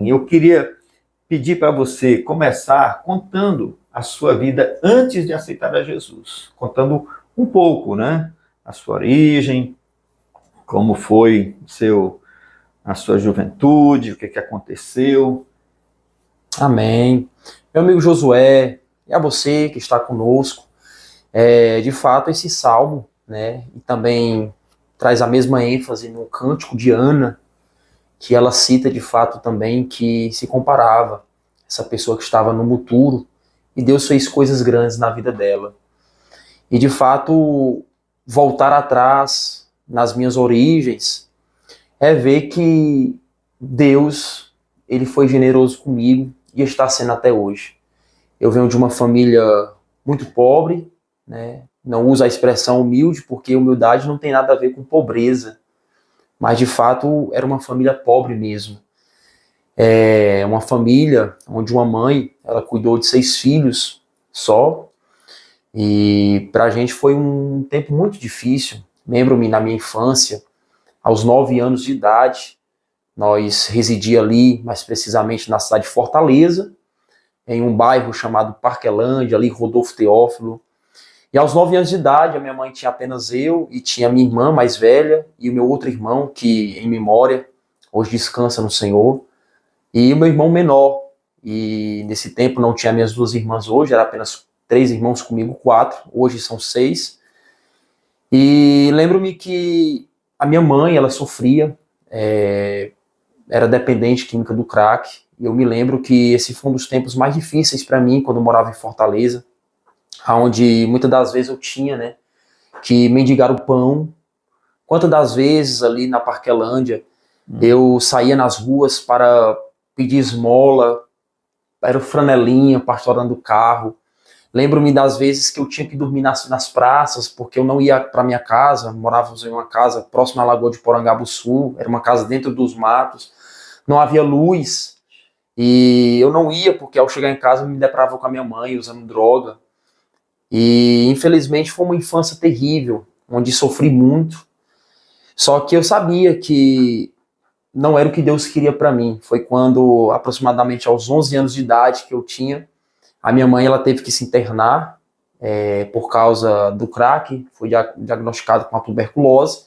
Eu queria pedir para você começar contando a sua vida antes de aceitar a Jesus, contando um pouco, né? A sua origem, como foi a sua juventude, o que aconteceu. Amém. Meu amigo Josué, e a você que está conosco, de fato esse salmo, né, e também traz a mesma ênfase no cântico de Ana, que ela cita de fato também que se comparava essa pessoa que estava no muturo e Deus fez coisas grandes na vida dela. E de fato voltar atrás nas minhas origens é ver que Deus, ele foi generoso comigo e está sendo até hoje. Eu venho de uma família muito pobre, né? Não uso a expressão humilde, porque humildade não tem nada a ver com pobreza, mas de fato era uma família pobre mesmo. É uma família onde uma mãe, ela cuidou de 6 filhos só, e para a gente foi um tempo muito difícil. Lembro-me na minha infância, aos 9 anos de idade, nós residíamos ali, mais precisamente na cidade de Fortaleza, em um bairro chamado Parquelândia, ali Rodolfo Teófilo. E aos 9 anos de idade, a minha mãe tinha apenas eu e tinha minha irmã mais velha e o meu outro irmão, que em memória hoje descansa no Senhor, e o meu irmão menor. E nesse tempo não tinha minhas 2 irmãs hoje, era apenas 3 irmãos comigo, 4, hoje são 6. E lembro-me que a minha mãe, ela sofria, era dependente química do crack, e eu me lembro que esse foi um dos tempos mais difíceis para mim, quando eu morava em Fortaleza, onde muitas das vezes eu tinha, né, que mendigar o pão. Quantas das vezes ali na Parquelândia eu saía nas ruas para pedir esmola, era o franelinha, pastorando o carro. Lembro-me das vezes que eu tinha que dormir nas praças, porque eu não ia para minha casa, morávamos em uma casa próxima à Lagoa de Porangabuçu, era uma casa dentro dos matos, não havia luz, e eu não ia porque ao chegar em casa eu me deparava com a minha mãe usando droga. E infelizmente foi uma infância terrível, onde sofri muito. Só que eu sabia que não era o que Deus queria para mim. Foi quando, aproximadamente aos 11 anos de idade que eu tinha, a minha mãe ela teve que se internar por causa do crack, foi diagnosticada com a tuberculose.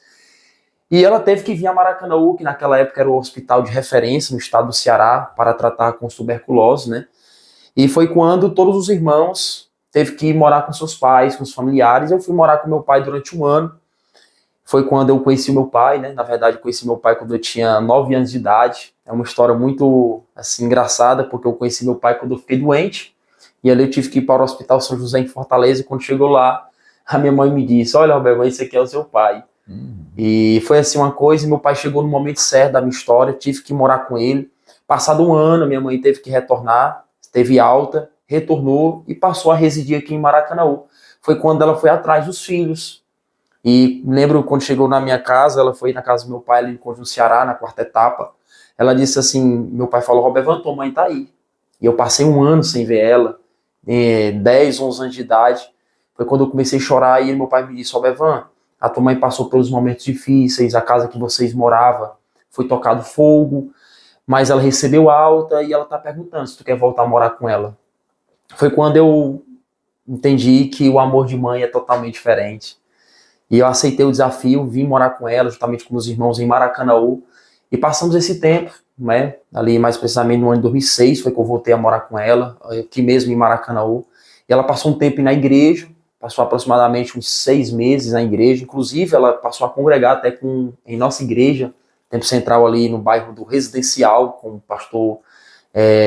E ela teve que vir a Maracanaú, que naquela época era o hospital de referência no estado do Ceará, para tratar com tuberculose, né? E foi quando todos os irmãos teve que ir morar com seus pais, com os familiares. Eu fui morar com meu pai durante um ano. Foi quando eu conheci o meu pai, né? Na verdade, eu conheci meu pai quando eu tinha 9 anos de idade. É uma história muito, assim, engraçada, porque eu conheci meu pai quando eu fiquei doente. E ali eu tive que ir para o Hospital São José em Fortaleza. E quando chegou lá, a minha mãe me disse: "Olha, Roberto, esse aqui é o seu pai." E foi assim uma coisa, e meu pai chegou no momento certo da minha história, tive que morar com ele. Passado um ano, minha mãe teve que retornar, teve alta, retornou e passou a residir aqui em Maracanaú. Foi quando ela foi atrás dos filhos. E lembro quando chegou na minha casa, ela foi na casa do meu pai ali no Conjunto Ceará, na quarta etapa. Ela disse assim, meu pai falou: "Roberto, tua mãe tá aí." E eu passei um ano sem ver ela, 10, 11 anos de idade. Foi quando eu comecei a chorar e meu pai me disse: "Roberto, a tua mãe passou pelos momentos difíceis, a casa que vocês moravam foi tocado fogo, mas ela recebeu alta e ela tá perguntando se tu quer voltar a morar com ela." Foi quando eu entendi que o amor de mãe é totalmente diferente. E eu aceitei o desafio, vim morar com ela, juntamente com meus irmãos em Maracanaú, e passamos esse tempo, né? Ali mais precisamente no ano de 2006 foi que eu voltei a morar com ela, aqui mesmo em Maracanaú. E ela passou um tempo na igreja, passou aproximadamente uns 6 meses na igreja. Inclusive, ela passou a congregar até em nossa igreja, tempo central ali no bairro do Residencial, com o pastor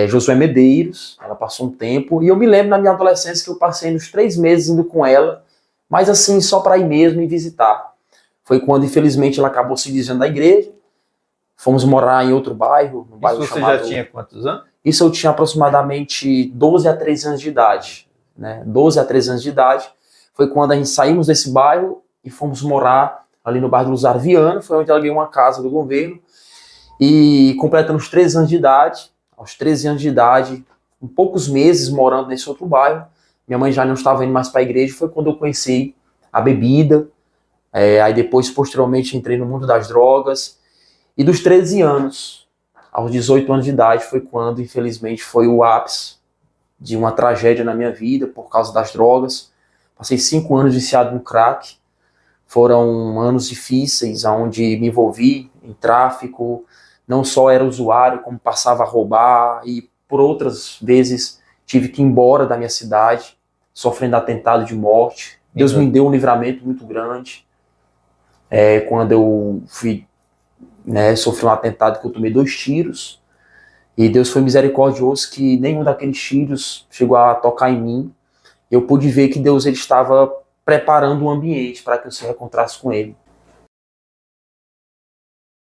Josué Medeiros. Ela passou um tempo, e eu me lembro na minha adolescência que eu passei uns 3 meses indo com ela, mas assim, só para ir mesmo e visitar. Foi quando, infelizmente, ela acabou se desviando da igreja. Fomos morar em outro bairro, no bairro Isso você chamado... já tinha quantos anos? Isso eu tinha aproximadamente 12 a 13 anos de idade. Né? 12 a 13 anos de idade. Foi quando a gente saímos desse bairro e fomos morar ali no bairro do Luzar Viana. Foi onde eu aluguei uma casa do governo. E completando os 13 anos de idade, aos 13 anos de idade, em poucos meses morando nesse outro bairro, minha mãe já não estava indo mais para a igreja. Foi quando eu conheci a bebida. Aí depois, posteriormente, entrei no mundo das drogas. E dos 13 anos Aos 18 anos de idade foi quando, infelizmente, foi o ápice de uma tragédia na minha vida por causa das drogas. Passei 5 anos viciado no crack. Foram anos difíceis, onde me envolvi em tráfico, não só era usuário, como passava a roubar, e por outras vezes tive que ir embora da minha cidade, sofrendo atentado de morte. Deus me deu um livramento muito grande. Quando eu fui, sofri um atentado que eu tomei 2 tiros, e Deus foi misericordioso que nenhum daqueles tiros chegou a tocar em mim. Eu pude ver que Deus ele estava preparando um ambiente para que eu se reencontrasse com Ele.